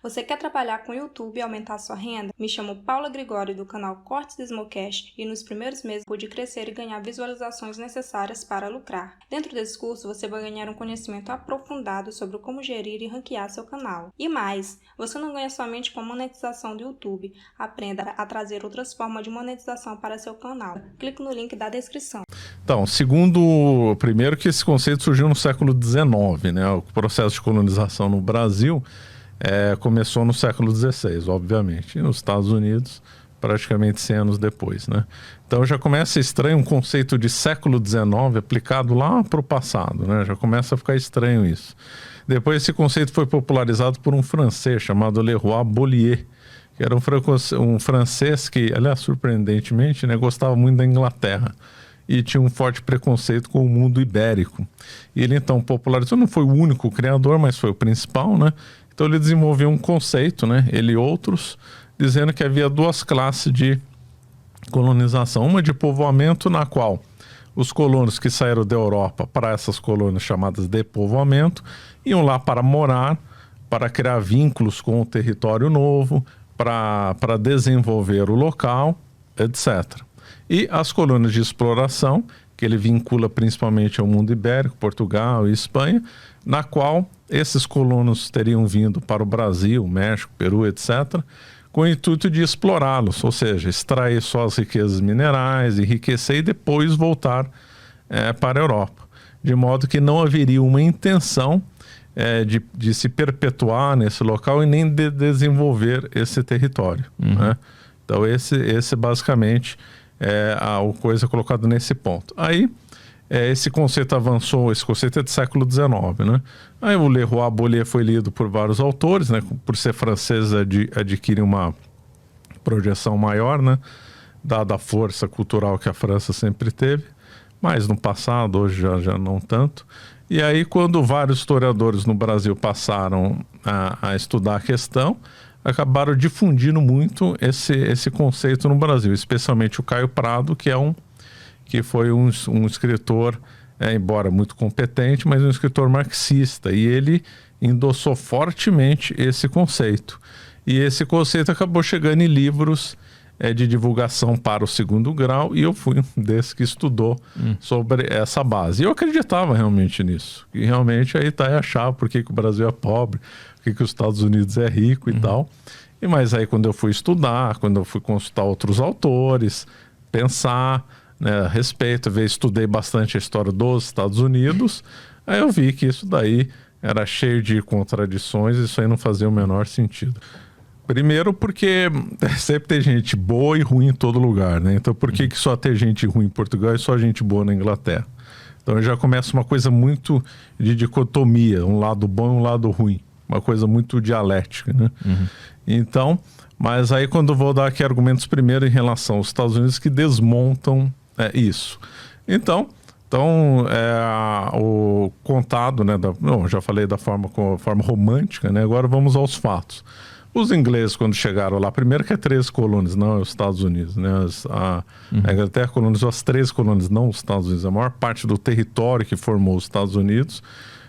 Você quer trabalhar com o YouTube e aumentar sua renda? Me chamo Paula Gregório do canal Cortes do Smallcast e nos primeiros meses pude crescer e ganhar visualizações necessárias para lucrar. Dentro desse curso você vai ganhar um conhecimento aprofundado sobre como gerir e ranquear seu canal. E mais, você não ganha somente com a monetização do YouTube, aprenda a trazer outras formas de monetização para seu canal. Clique no link da descrição. Então, primeiro que esse conceito surgiu no século XIX, né? O processo de colonização no Brasil começou no século XVI, obviamente, e nos Estados Unidos praticamente 100 anos depois, né? Então já começa estranho um conceito de século XIX aplicado lá para o passado, né? Já começa a ficar estranho isso. Depois esse conceito foi popularizado por um francês chamado Leroy Beaulieu, que era um francês que, aliás, surpreendentemente, né, gostava muito da Inglaterra e tinha um forte preconceito com o mundo ibérico. E ele então popularizou, não foi o único criador, mas foi o principal, né? Então ele desenvolveu um conceito, né, ele e outros, dizendo que havia duas classes de colonização. Uma de povoamento, na qual os colonos que saíram da Europa para essas colônias chamadas de povoamento iam lá para morar, para criar vínculos com o território novo, para desenvolver o local, etc. E as colônias de exploração, que ele vincula principalmente ao mundo ibérico, Portugal e Espanha, na qual esses colonos teriam vindo para o Brasil, México, Peru, etc., com o intuito de explorá-los, ou seja, extrair só as riquezas minerais, enriquecer e depois voltar para a Europa. De modo que não haveria uma intenção de se perpetuar nesse local e nem de desenvolver esse território. Né? Então esse basicamente é a coisa colocada nesse ponto. Aí esse conceito avançou, esse conceito é do século XIX, né? Aí o Leroy Beaulieu foi lido por vários autores, né? Por ser francês adquire uma projeção maior, né? Dada a força cultural que a França sempre teve, mas no passado, hoje já não tanto. E aí quando vários historiadores no Brasil passaram a estudar a questão, acabaram difundindo muito esse conceito no Brasil, especialmente o Caio Prado, que foi um escritor, embora muito competente, mas um escritor marxista, e ele endossou fortemente esse conceito. E esse conceito acabou chegando em livros de divulgação para o segundo grau, e eu fui um desses que estudou sobre essa base. E eu acreditava realmente nisso, e realmente aí está a chave, por que o Brasil é pobre, por que os Estados Unidos é rico e tal. Mas aí quando eu fui estudar, quando eu fui consultar outros autores, pensar a respeito, estudei bastante a história dos Estados Unidos, aí eu vi que isso daí era cheio de contradições, isso aí não fazia o menor sentido. Primeiro porque sempre tem gente boa e ruim em todo lugar, né? Então por que só tem gente ruim em Portugal e só gente boa na Inglaterra? Então já começa uma coisa muito de dicotomia, um lado bom e um lado ruim, uma coisa muito dialética, né? Então, mas aí quando eu vou dar aqui argumentos primeiro em relação aos Estados Unidos que desmontam isso. Então o contado, né? Já falei da forma romântica, né? Agora vamos aos fatos. Os ingleses, quando chegaram lá, primeiro que é 13 colônias, não é os Estados Unidos, né? A Inglaterra colonizou as 13 colônias, não os Estados Unidos. A maior parte do território que formou os Estados Unidos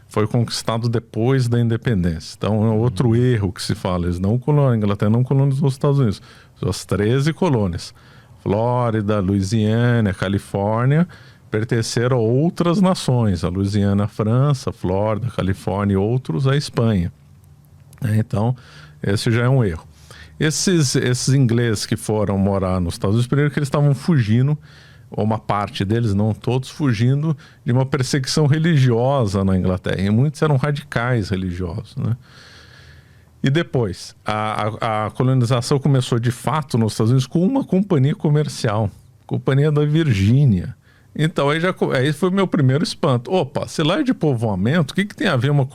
foi conquistado depois da independência. Então é outro erro que se fala. A Inglaterra não colonizou os Estados Unidos. São as 13 colônias. Flórida, Louisiana, Califórnia, pertenceram a outras nações. A Louisiana, a França, Flórida, Califórnia e outros, a Espanha. Então, esse já é um erro. Esses ingleses que foram morar nos Estados Unidos, primeiro que eles estavam fugindo, ou uma parte deles, não todos, fugindo de uma perseguição religiosa na Inglaterra. E muitos eram radicais religiosos, né? E depois, a colonização começou de fato nos Estados Unidos com uma companhia comercial, Companhia da Virgínia. Então aí foi o meu primeiro espanto. Opa, se lá é de povoamento, o que tem a ver uma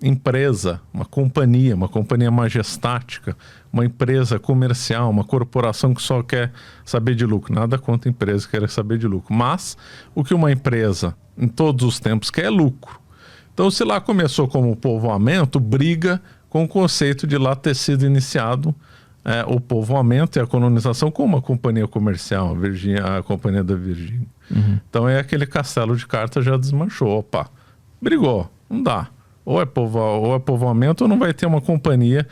empresa, uma companhia majestática, uma empresa comercial, uma corporação que só quer saber de lucro? Nada contra a empresa que quer saber de lucro. Mas o que uma empresa, em todos os tempos, quer é lucro. Então, se lá começou como povoamento, briga com o conceito de lá ter sido iniciado o povoamento e a colonização com uma companhia comercial, a Companhia da Virgínia. Então, aquele castelo de cartas já desmanchou. Opa, brigou, não dá. ou é povoamento ou não vai ter uma companhia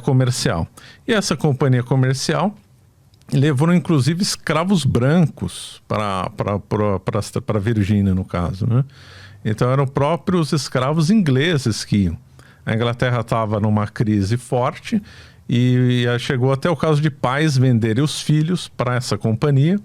comercial. E essa companhia comercial levou inclusive escravos brancos para Virgínia, no caso, né? Então eram próprios escravos ingleses que iam. A Inglaterra estava numa crise forte e chegou até o caso de pais venderem os filhos para essa companhia.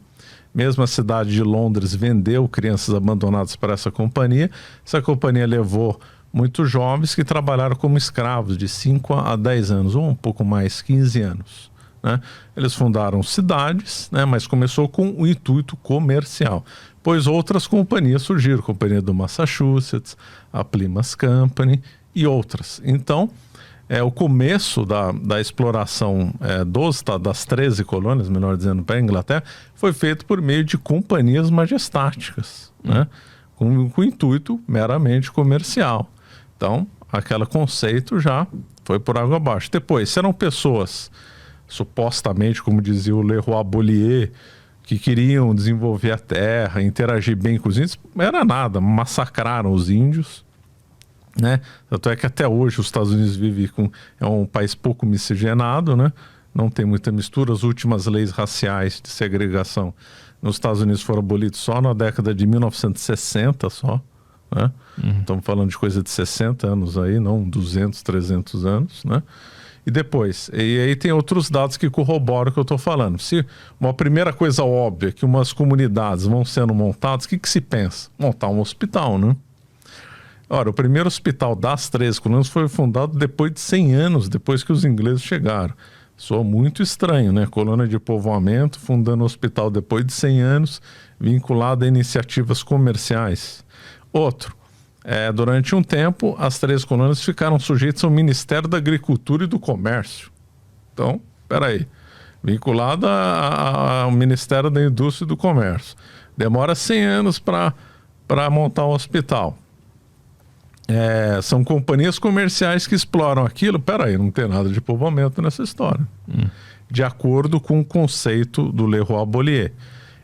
Mesmo a cidade de Londres vendeu crianças abandonadas para essa companhia. Essa companhia levou muitos jovens que trabalharam como escravos de 5 a 10 anos, ou um pouco mais, 15 anos. Né? Eles fundaram cidades, né? Mas começou com o intuito comercial. Pois outras companhias surgiram, a Companhia do Massachusetts, a Plymouth Company e outras. Então, o começo da exploração das 13 colônias, melhor dizendo, para a Inglaterra, foi feito por meio de companhias majestáticas, né? Com o intuito meramente comercial. Então, aquele conceito já foi por água abaixo. Depois, serão pessoas, supostamente, como dizia o Leroy Beaulieu, que queriam desenvolver a terra, interagir bem com os índios. Era nada, massacraram os índios, né? Tanto é que até hoje os Estados Unidos é um país pouco miscigenado, né? Não tem muita mistura. As últimas leis raciais de segregação nos Estados Unidos foram abolidas só na década de 1960 só, né? Estamos falando de coisa de 60 anos aí, não 200, 300 anos, né? E depois, e aí tem outros dados que corroboram o que eu estou falando. Se uma primeira coisa óbvia que umas comunidades vão sendo montadas, o que se pensa? Montar um hospital, né? Ora, o primeiro hospital das 13 colônias foi fundado depois de 100 anos, depois que os ingleses chegaram. Soa muito estranho, né? Colônia de povoamento, fundando um hospital depois de 100 anos, vinculado a iniciativas comerciais. Outro, durante um tempo, as 13 colônias ficaram sujeitas ao Ministério da Agricultura e do Comércio. Então, peraí, vinculada ao Ministério da Indústria e do Comércio. Demora 100 anos para montar um hospital. São companhias comerciais que exploram aquilo. Peraí, não tem nada de povoamento nessa história. De acordo com o conceito do Leroy Beaulieu.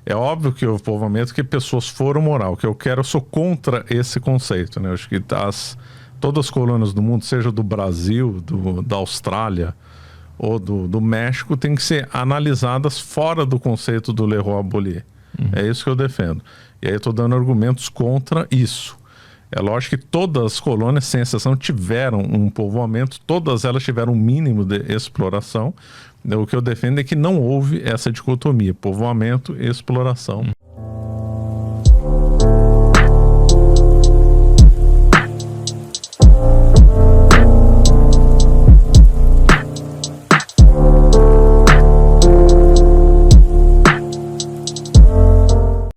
É óbvio que o povoamento que pessoas foram morar. O que eu quero, eu sou contra esse conceito, né? Eu acho que todas as colônias do mundo, seja do Brasil, da Austrália ou do México, tem que ser analisadas fora do conceito do Leroy Beaulieu. É isso que eu defendo. E aí eu estou dando argumentos contra isso. É lógico que todas as colônias, sem exceção, tiveram um povoamento, todas elas tiveram um mínimo de exploração. O que eu defendo é que não houve essa dicotomia, povoamento e exploração.